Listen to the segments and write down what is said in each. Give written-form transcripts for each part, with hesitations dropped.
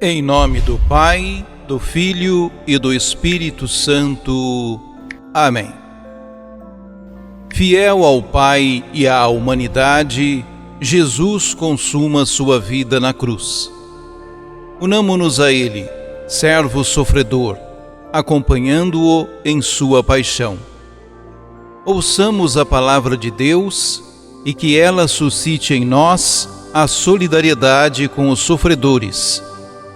Em nome do Pai, do Filho e do Espírito Santo. Amém. Fiel ao Pai e à humanidade, Jesus consuma sua vida na cruz. Unamo-nos a Ele, servo sofredor, acompanhando-o em sua paixão. Ouçamos a palavra de Deus e que ela suscite em nós a solidariedade com os sofredores,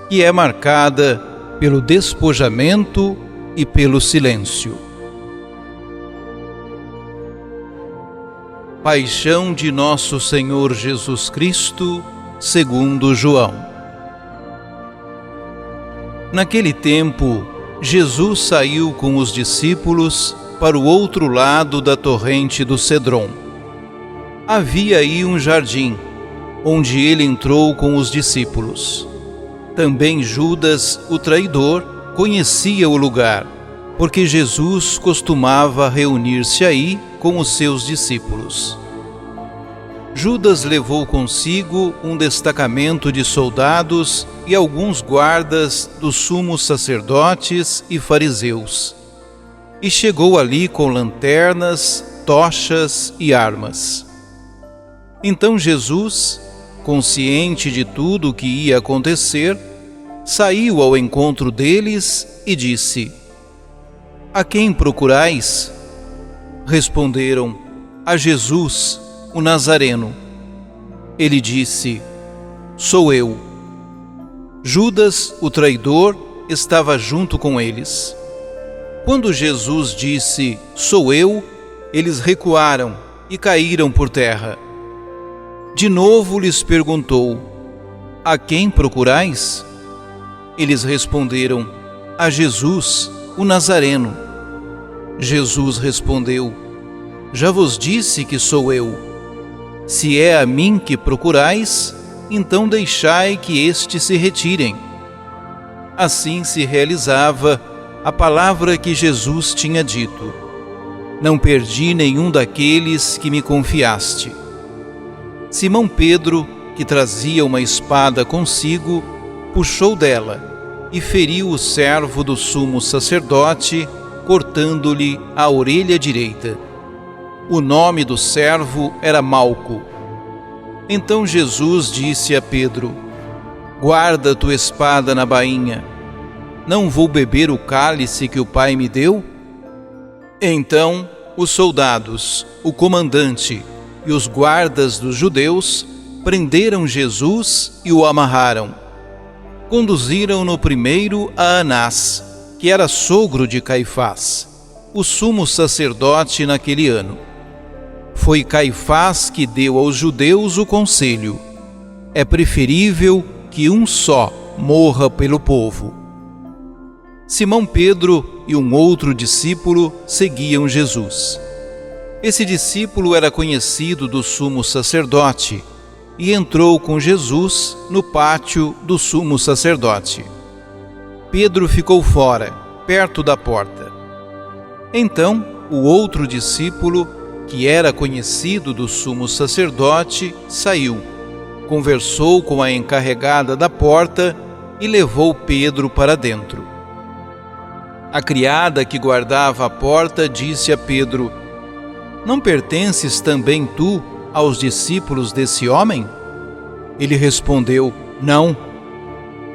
que é marcada pelo despojamento e pelo silêncio. Paixão de nosso Senhor Jesus Cristo, segundo João. Naquele tempo, Jesus saiu com os discípulos para o outro lado da torrente do Cedron. Havia aí um jardim, onde ele entrou com os discípulos. Também Judas, o traidor, conhecia o lugar, porque Jesus costumava reunir-se aí com os seus discípulos. Judas levou consigo um destacamento de soldados e alguns guardas dos sumos sacerdotes e fariseus, e chegou ali com lanternas, tochas e armas. Então Jesus, consciente de tudo o que ia acontecer, saiu ao encontro deles e disse: "A quem procurais?" Responderam: "A Jesus, o Nazareno." Ele disse: "Sou eu." Judas, o traidor, estava junto com eles. Quando Jesus disse: "Sou eu", eles recuaram e caíram por terra. De novo lhes perguntou: "A quem procurais?" Eles responderam: "A Jesus, o Nazareno." Jesus respondeu: "Já vos disse que sou eu. Se é a mim que procurais, então deixai que estes se retirem." Assim se realizava a palavra que Jesus tinha dito: "Não perdi nenhum daqueles que me confiaste." Simão Pedro, que trazia uma espada consigo, puxou dela e feriu o servo do sumo sacerdote, cortando-lhe a orelha direita. O nome do servo era Malco. Então Jesus disse a Pedro: "Guarda tua espada na bainha. Não vou beber o cálice que o Pai me deu?" Então os soldados, o comandante e os guardas dos judeus prenderam Jesus e o amarraram. Conduziram-no primeiro a Anás, que era sogro de Caifás, o sumo sacerdote naquele ano. Foi Caifás que deu aos judeus o conselho: é preferível que um só morra pelo povo. Simão Pedro e um outro discípulo seguiam Jesus. Esse discípulo era conhecido do sumo sacerdote e entrou com Jesus no pátio do sumo sacerdote. Pedro ficou fora, perto da porta. Então, o outro discípulo, que era conhecido do sumo sacerdote, saiu, conversou com a encarregada da porta e levou Pedro para dentro. A criada que guardava a porta disse a Pedro: "Não pertences também tu aos discípulos desse homem?" Ele respondeu: "Não."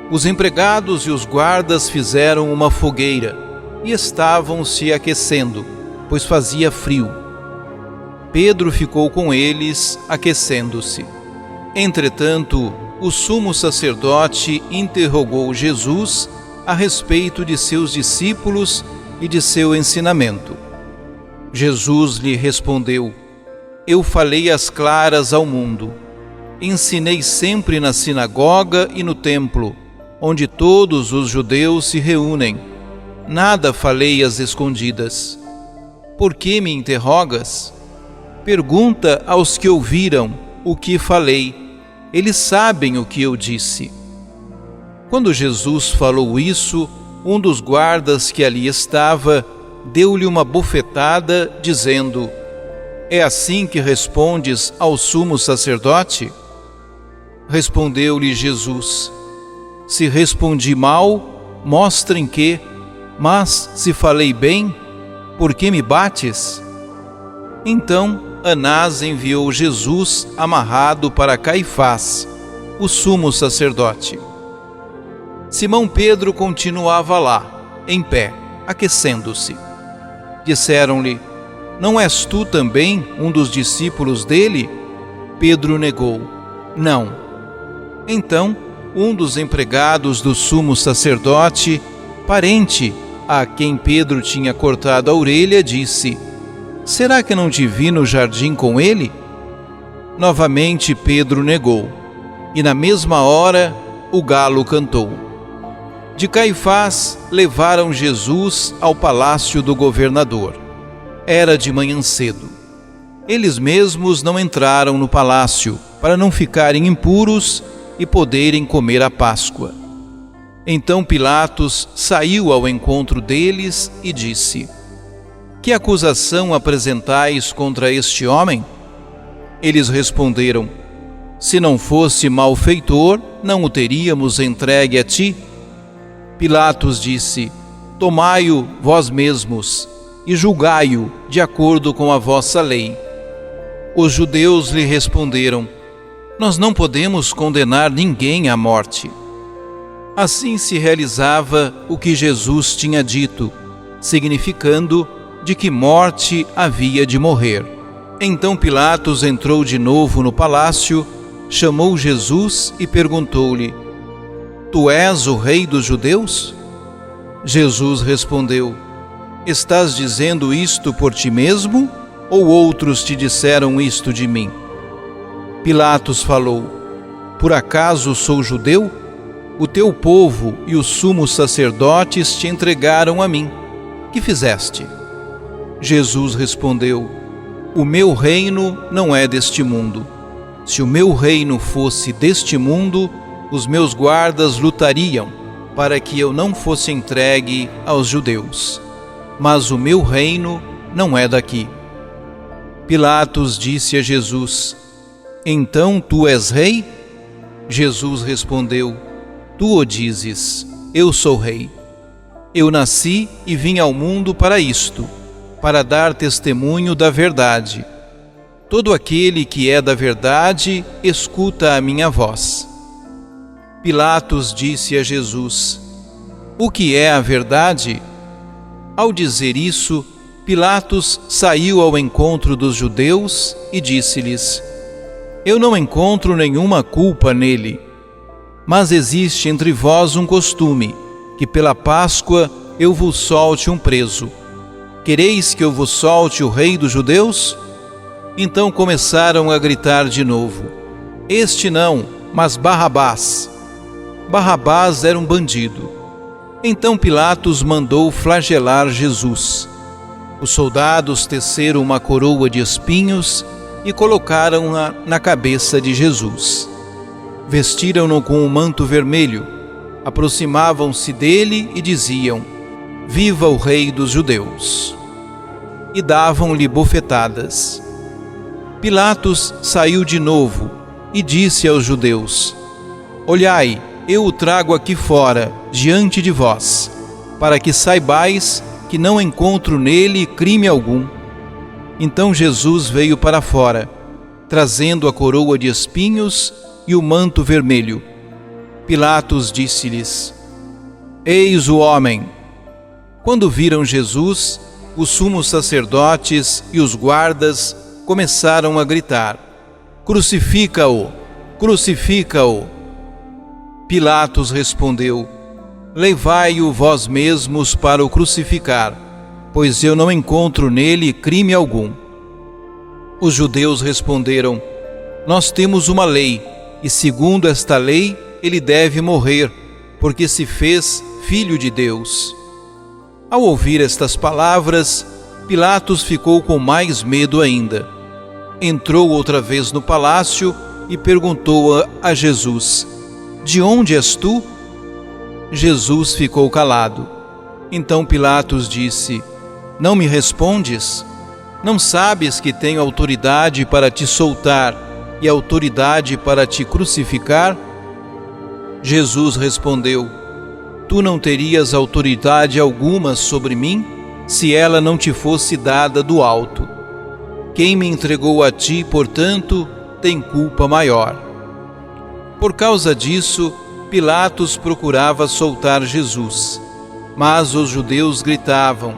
Os empregados e os guardas fizeram uma fogueira e estavam se aquecendo, pois fazia frio. Pedro ficou com eles, aquecendo-se. Entretanto, o sumo sacerdote interrogou Jesus a respeito de seus discípulos e de seu ensinamento. Jesus lhe respondeu: "Eu falei às claras ao mundo. Ensinei sempre na sinagoga e no templo, onde todos os judeus se reúnem. Nada falei às escondidas. Por que me interrogas? Pergunta aos que ouviram o que falei. Eles sabem o que eu disse." Quando Jesus falou isso, um dos guardas que ali estava deu-lhe uma bofetada, dizendo: "É assim que respondes ao sumo sacerdote?" Respondeu-lhe Jesus: Se respondi mal, mostrem que, mas se falei bem, por que me bates? Então Anás enviou Jesus amarrado para Caifás, o sumo sacerdote. Simão Pedro continuava lá, em pé, aquecendo-se. Disseram-lhe: não és tu também um dos discípulos dele? Pedro negou: não. Então, um dos empregados do sumo sacerdote, parente a quem Pedro tinha cortado a orelha, disse: será que não te vi no jardim com ele? Novamente Pedro negou, e na mesma hora o galo cantou. De Caifás levaram Jesus ao palácio do governador. Era de manhã cedo. Eles mesmos não entraram no palácio para não ficarem impuros e poderem comer a Páscoa. Então Pilatos saiu ao encontro deles e disse: que acusação apresentais contra este homem? Eles responderam: se não fosse malfeitor, não o teríamos entregue a ti. Pilatos disse: tomai-o vós mesmos e julgai-o de acordo com a vossa lei. Os judeus lhe responderam: nós não podemos condenar ninguém à morte. Assim se realizava o que Jesus tinha dito, significando de que morte havia de morrer. Então Pilatos entrou de novo no palácio, chamou Jesus e perguntou-lhe: tu és o rei dos judeus? Jesus respondeu: estás dizendo isto por ti mesmo, ou outros te disseram isto de mim? Pilatos falou: por acaso sou judeu? O teu povo e os sumos sacerdotes te entregaram a mim. Que fizeste? Jesus respondeu: o meu reino não é deste mundo. Se o meu reino fosse deste mundo, os meus guardas lutariam para que eu não fosse entregue aos judeus. Mas o meu reino não é daqui. Pilatos disse a Jesus: então tu és rei? Jesus respondeu: tu o dizes, eu sou rei. Eu nasci e vim ao mundo para isto, para dar testemunho da verdade. Todo aquele que é da verdade, escuta a minha voz. Pilatos disse a Jesus: o que é a verdade? Ao dizer isso, Pilatos saiu ao encontro dos judeus e disse-lhes: eu não encontro nenhuma culpa nele. Mas existe entre vós um costume, que pela Páscoa eu vos solte um preso. Quereis que eu vos solte o rei dos judeus? Então começaram a gritar de novo: este não, mas Barrabás. Barrabás era um bandido. Então Pilatos mandou flagelar Jesus. Os soldados teceram uma coroa de espinhos e colocaram-na na cabeça de Jesus. Vestiram-no com um manto vermelho, aproximavam-se dele e diziam: viva o rei dos judeus! E davam-lhe bofetadas. Pilatos saiu de novo e disse aos judeus: olhai, eu o trago aqui fora, diante de vós, para que saibais que não encontro nele crime algum. Então Jesus veio para fora, trazendo a coroa de espinhos e o manto vermelho. Pilatos disse-lhes: eis o homem. Quando viram Jesus, os sumos sacerdotes e os guardas começaram a gritar: crucifica-o! Crucifica-o! Pilatos respondeu: levai-o vós mesmos para o crucificar, pois eu não encontro nele crime algum. Os judeus responderam: nós temos uma lei, e segundo esta lei ele deve morrer, porque se fez filho de Deus. Ao ouvir estas palavras, Pilatos ficou com mais medo ainda. Entrou outra vez no palácio e perguntou a Jesus: de onde és tu? Jesus ficou calado. Então Pilatos disse: não me respondes? Não sabes que tenho autoridade para te soltar e autoridade para te crucificar? Jesus respondeu: Tu não terias autoridade alguma sobre mim, se ela não te fosse dada do alto. Quem me entregou a ti, portanto, tem culpa maior. Por causa disso, Pilatos procurava soltar Jesus, mas os judeus gritavam: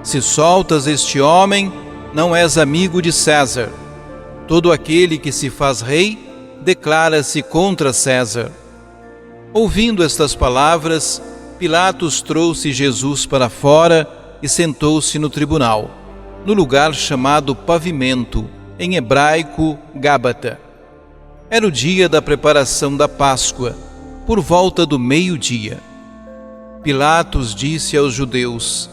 Se soltas este homem, não és amigo de César. Todo aquele que se faz rei, declara-se contra César. Ouvindo estas palavras, Pilatos trouxe Jesus para fora e sentou-se no tribunal, no lugar chamado Pavimento, em hebraico, Gábata. Era o dia da preparação da Páscoa, por volta do meio-dia. Pilatos disse aos judeus: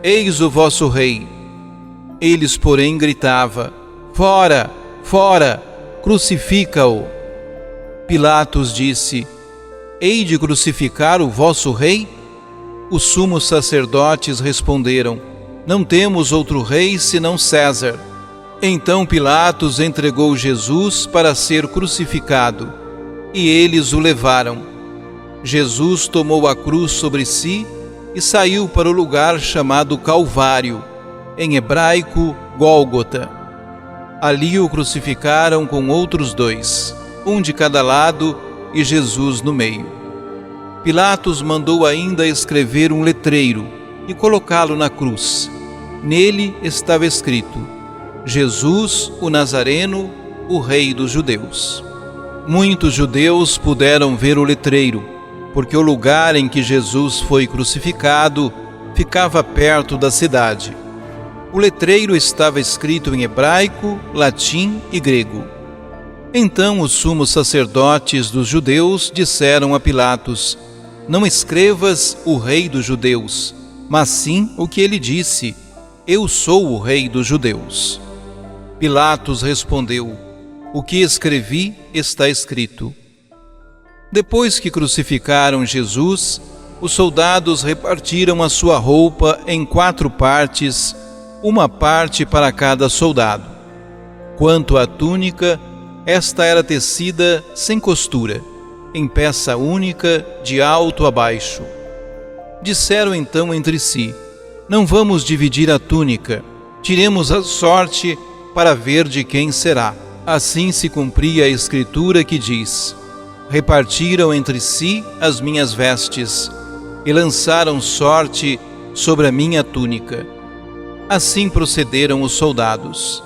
Eis o vosso rei. Eles, porém, gritavam: Fora, fora, crucifica-o. Pilatos disse: Hei de crucificar o vosso rei? Os sumos sacerdotes responderam: Não temos outro rei senão César. Então Pilatos entregou Jesus para ser crucificado, e eles o levaram. Jesus tomou a cruz sobre si e saiu para o lugar chamado Calvário, em hebraico, Gólgota. Ali o crucificaram com outros dois, um de cada lado e Jesus no meio. Pilatos mandou ainda escrever um letreiro e colocá-lo na cruz. Nele estava escrito: Jesus, o Nazareno, o Rei dos Judeus. Muitos judeus puderam ver o letreiro, porque o lugar em que Jesus foi crucificado ficava perto da cidade. O letreiro estava escrito em hebraico, latim e grego. Então os sumos sacerdotes dos judeus disseram a Pilatos: Não escrevas o Rei dos Judeus, mas sim o que ele disse: Eu sou o Rei dos Judeus. Pilatos respondeu: O que escrevi está escrito. Depois que crucificaram Jesus, os soldados repartiram a sua roupa em 4 partes, uma parte para cada soldado. Quanto à túnica, esta era tecida sem costura, em peça única, de alto a baixo. Disseram então entre si: Não vamos dividir a túnica, tiremos a sorte para ver de quem será. Assim se cumpria a escritura que diz: Repartiram entre si as minhas vestes e lançaram sorte sobre a minha túnica. Assim procederam os soldados.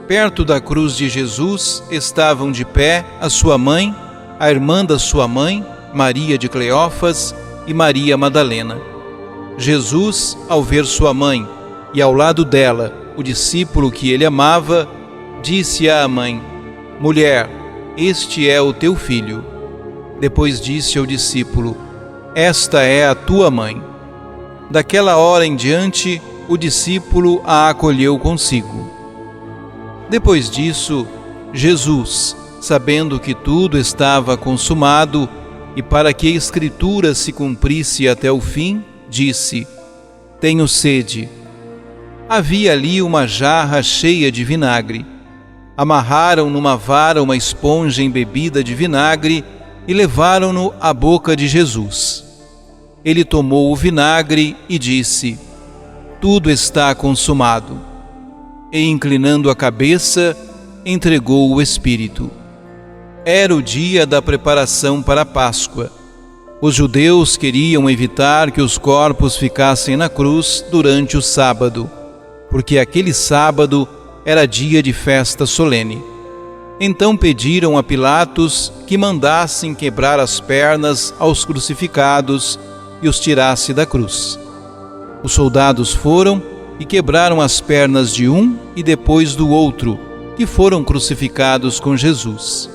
Perto da cruz de Jesus estavam de pé a sua mãe, a irmã da sua mãe, Maria de Cleófas, e Maria Madalena. Jesus, ao ver sua mãe e ao lado dela o discípulo que ele amava, disse à mãe: Mulher, este é o teu filho. Depois disse ao discípulo: Esta é a tua mãe. Daquela hora em diante, o discípulo a acolheu consigo. Depois disso, Jesus, sabendo que tudo estava consumado e para que a Escritura se cumprisse até o fim, disse: Tenho sede. Havia ali uma jarra cheia de vinagre. Amarraram numa vara uma esponja embebida de vinagre e levaram-no à boca de Jesus. Ele tomou o vinagre e disse: Tudo está consumado. E, inclinando a cabeça, entregou o Espírito. Era o dia da preparação para a Páscoa. Os judeus queriam evitar que os corpos ficassem na cruz durante o sábado, porque aquele sábado era dia de festa solene. Então pediram a Pilatos que mandassem quebrar as pernas aos crucificados e os tirasse da cruz. Os soldados foram e quebraram as pernas de um e depois do outro, que foram crucificados com Jesus.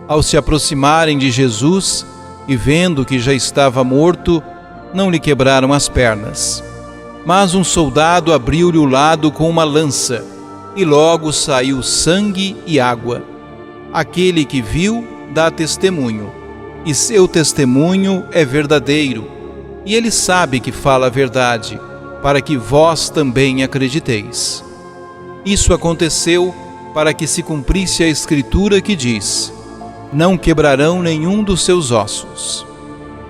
Ao se aproximarem de Jesus e vendo que já estava morto, não lhe quebraram as pernas. Mas um soldado abriu-lhe o lado com uma lança, e logo saiu sangue e água. Aquele que viu dá testemunho, e seu testemunho é verdadeiro, e ele sabe que fala a verdade, para que vós também acrediteis. Isso aconteceu para que se cumprisse a Escritura que diz: não quebrarão nenhum dos seus ossos.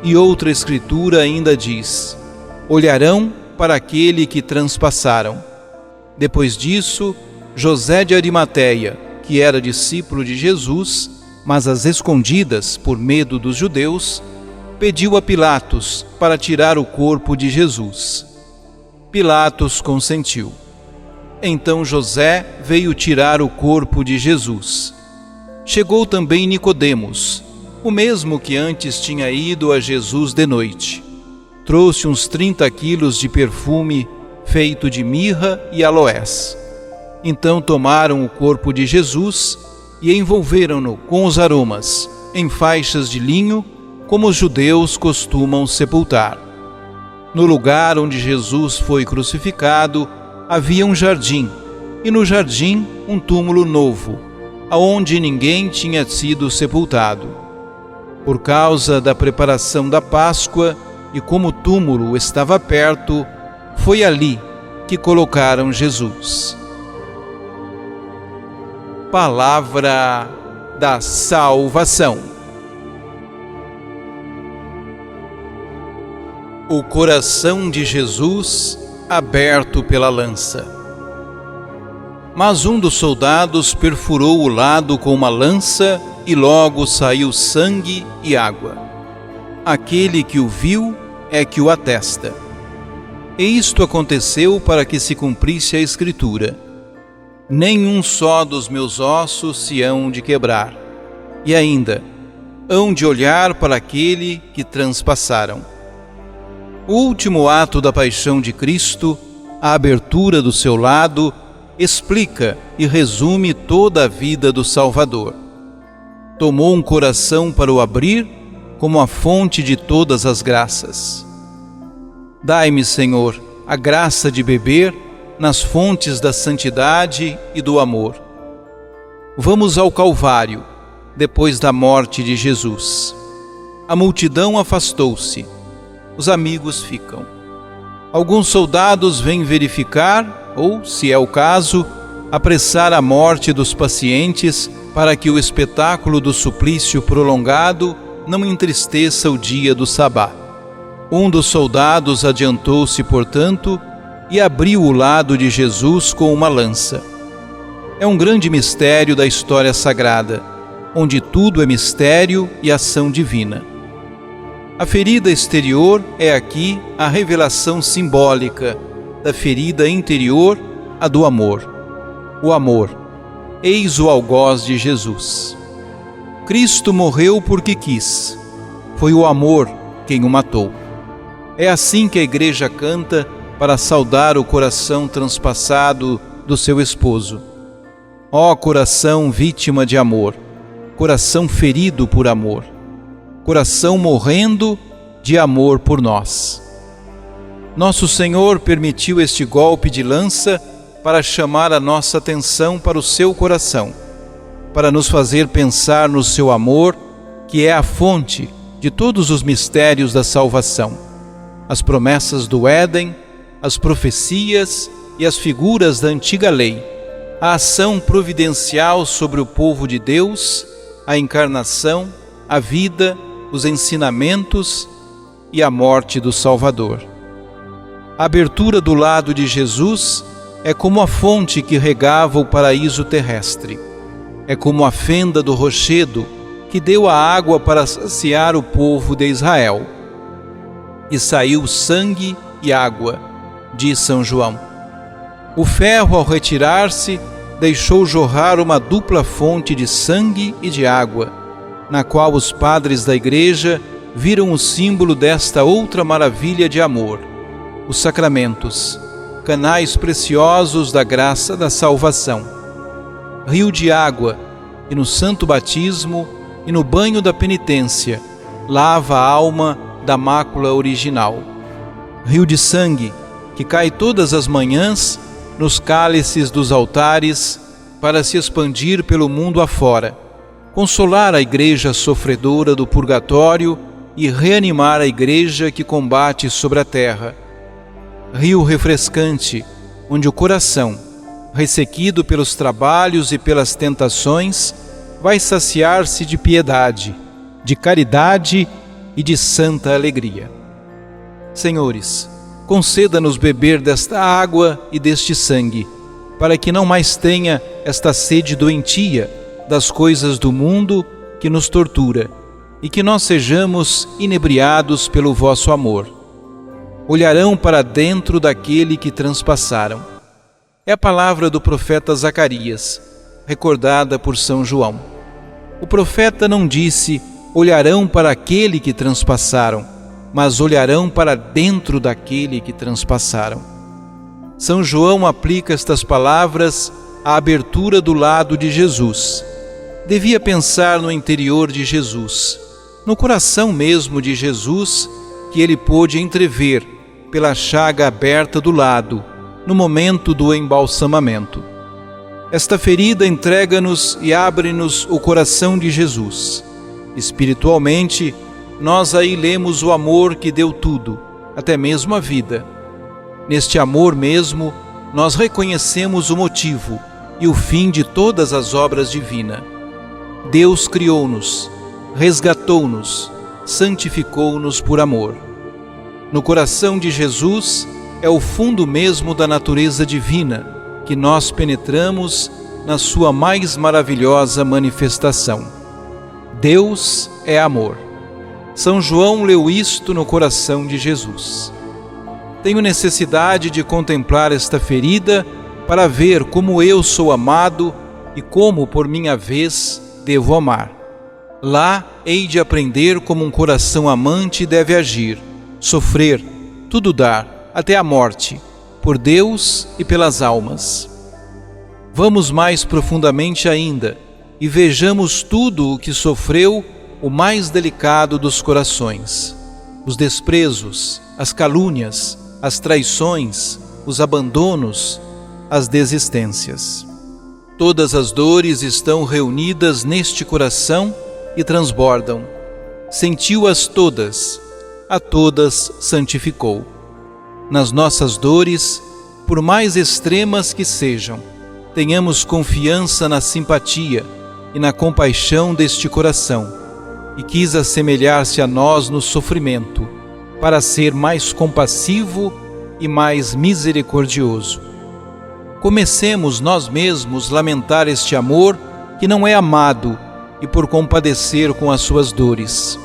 E outra escritura ainda diz: olharão para aquele que transpassaram. Depois disso, José de Arimateia, que era discípulo de Jesus, mas às escondidas por medo dos judeus, pediu a Pilatos para tirar o corpo de Jesus. Pilatos consentiu. Então José veio tirar o corpo de Jesus. Chegou também Nicodemos, o mesmo que antes tinha ido a Jesus de noite. Trouxe uns 30 quilos de perfume feito de mirra e aloés. Então tomaram o corpo de Jesus e envolveram-no com os aromas, em faixas de linho, como os judeus costumam sepultar. No lugar onde Jesus foi crucificado, havia um jardim, e no jardim um túmulo novo, aonde ninguém tinha sido sepultado. Por causa da preparação da Páscoa, e como o túmulo estava perto, foi ali que colocaram Jesus. Palavra da salvação. O coração de Jesus aberto pela lança. Mas um dos soldados perfurou o lado com uma lança e logo saiu sangue e água. Aquele que o viu é que o atesta. E isto aconteceu para que se cumprisse a Escritura: nenhum só dos meus ossos se hão de quebrar. E ainda, hão de olhar para aquele que transpassaram. O último ato da paixão de Cristo, a abertura do seu lado, explica e resume toda a vida do Salvador. Tomou um coração para o abrir, como a fonte de todas as graças. Dai-me, Senhor, a graça de beber nas fontes da santidade e do amor. Vamos ao Calvário, depois da morte de Jesus. A multidão afastou-se. Os amigos ficam. Alguns soldados vêm verificar, ou, se é o caso, apressar a morte dos pacientes para que o espetáculo do suplício prolongado não entristeça o dia do sabá. Um dos soldados adiantou-se, portanto, e abriu o lado de Jesus com uma lança. É um grande mistério da história sagrada, onde tudo é mistério e ação divina. A ferida exterior é aqui a revelação simbólica da ferida interior, a do amor. O amor, eis o algoz de Jesus. Cristo morreu porque quis. Foi o amor quem o matou. É assim que a Igreja canta para saudar o coração transpassado do seu esposo. Ó coração vítima de amor, coração ferido por amor, coração morrendo de amor por nós. Nosso Senhor permitiu este golpe de lança para chamar a nossa atenção para o seu coração, para nos fazer pensar no seu amor, que é a fonte de todos os mistérios da salvação. As promessas do Éden, as profecias e as figuras da antiga lei, a ação providencial sobre o povo de Deus, a encarnação, a vida, os ensinamentos e a morte do Salvador. A abertura do lado de Jesus é como a fonte que regava o paraíso terrestre. É como a fenda do rochedo que deu a água para saciar o povo de Israel. E saiu sangue e água, diz São João. O ferro, ao retirar-se, deixou jorrar uma dupla fonte de sangue e de água, na qual os padres da Igreja viram o símbolo desta outra maravilha de amor, os sacramentos, canais preciosos da graça da salvação. Rio de água, que no santo batismo e no banho da penitência lava a alma da mácula original. Rio de sangue, que cai todas as manhãs nos cálices dos altares para se expandir pelo mundo afora, consolar a Igreja sofredora do purgatório e reanimar a Igreja que combate sobre a terra. Rio refrescante, onde o coração, ressequido pelos trabalhos e pelas tentações, vai saciar-se de piedade, de caridade e de santa alegria. Senhores, conceda-nos beber desta água e deste sangue, para que não mais tenha esta sede doentia das coisas do mundo que nos tortura, e que nós sejamos inebriados pelo vosso amor. Olharão para dentro daquele que transpassaram. É a palavra do profeta Zacarias, recordada por São João. O profeta não disse: olharão para aquele que transpassaram, mas olharão para dentro daquele que transpassaram. São João aplica estas palavras à abertura do lado de Jesus. Devia pensar no interior de Jesus, no coração mesmo de Jesus, que ele pôde entrever pela chaga aberta do lado, no momento do embalsamamento. Esta ferida entrega-nos e abre-nos o coração de Jesus. Espiritualmente, nós aí lemos o amor que deu tudo, até mesmo a vida. Neste amor mesmo, nós reconhecemos o motivo e o fim de todas as obras divinas. Deus criou-nos, resgatou-nos, santificou-nos por amor. No coração de Jesus é o fundo mesmo da natureza divina que nós penetramos na sua mais maravilhosa manifestação. Deus é amor. São João leu isto no coração de Jesus. Tenho necessidade de contemplar esta ferida para ver como eu sou amado e como, por minha vez, devo amar. Lá hei de aprender como um coração amante deve agir, sofrer, tudo dar, até a morte, por Deus e pelas almas. Vamos mais profundamente ainda e vejamos tudo o que sofreu o mais delicado dos corações: os desprezos, as calúnias, as traições, os abandonos, as desistências. Todas as dores estão reunidas neste coração e transbordam. Sentiu-as todas, a todas santificou. Nas nossas dores, por mais extremas que sejam, tenhamos confiança na simpatia e na compaixão deste coração, e quis assemelhar-se a nós no sofrimento, para ser mais compassivo e mais misericordioso. Comecemos nós mesmos lamentar este amor que não é amado e por compadecer com as suas dores.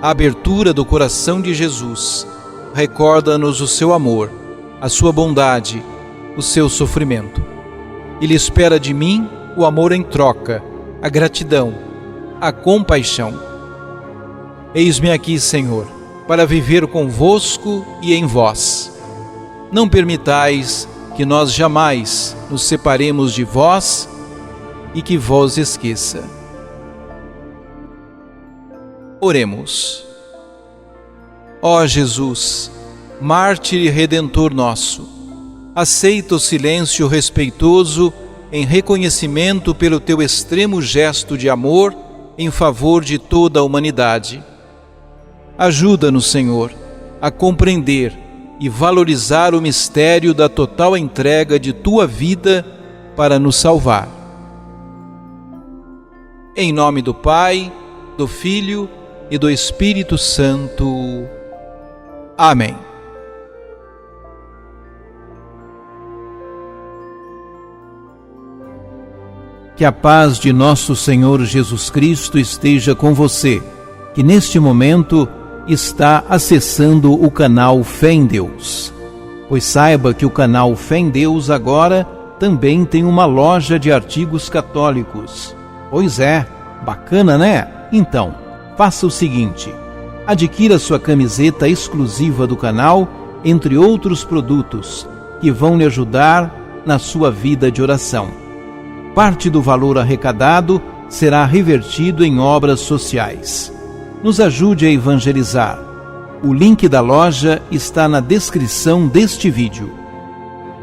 A abertura do coração de Jesus recorda-nos o seu amor, a sua bondade, o seu sofrimento. Ele espera de mim o amor em troca, a gratidão, a compaixão. Eis-me aqui, Senhor, para viver convosco e em vós. Não permitais que nós jamais nos separemos de vós e que vos esqueça. Oremos. Ó Jesus, mártir e redentor nosso, aceita o silêncio respeitoso em reconhecimento pelo teu extremo gesto de amor em favor de toda a humanidade. Ajuda-nos, Senhor, a compreender e valorizar o mistério da total entrega de tua vida para nos salvar. Em nome do Pai, do Filho e do Espírito Santo. Amém. Que a paz de nosso Senhor Jesus Cristo esteja com você, que neste momento está acessando o canal Fé em Deus. Pois saiba que o canal Fé em Deus agora também tem uma loja de artigos católicos. Pois é, bacana, né? Então, faça o seguinte: adquira sua camiseta exclusiva do canal, entre outros produtos, que vão lhe ajudar na sua vida de oração. Parte do valor arrecadado será revertido em obras sociais. Nos ajude a evangelizar. O link da loja está na descrição deste vídeo.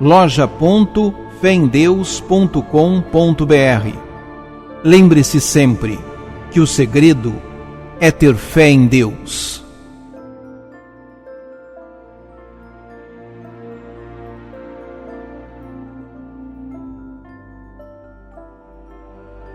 loja.feemdeus.com.br. Lembre-se sempre que o segredo é ter fé em Deus.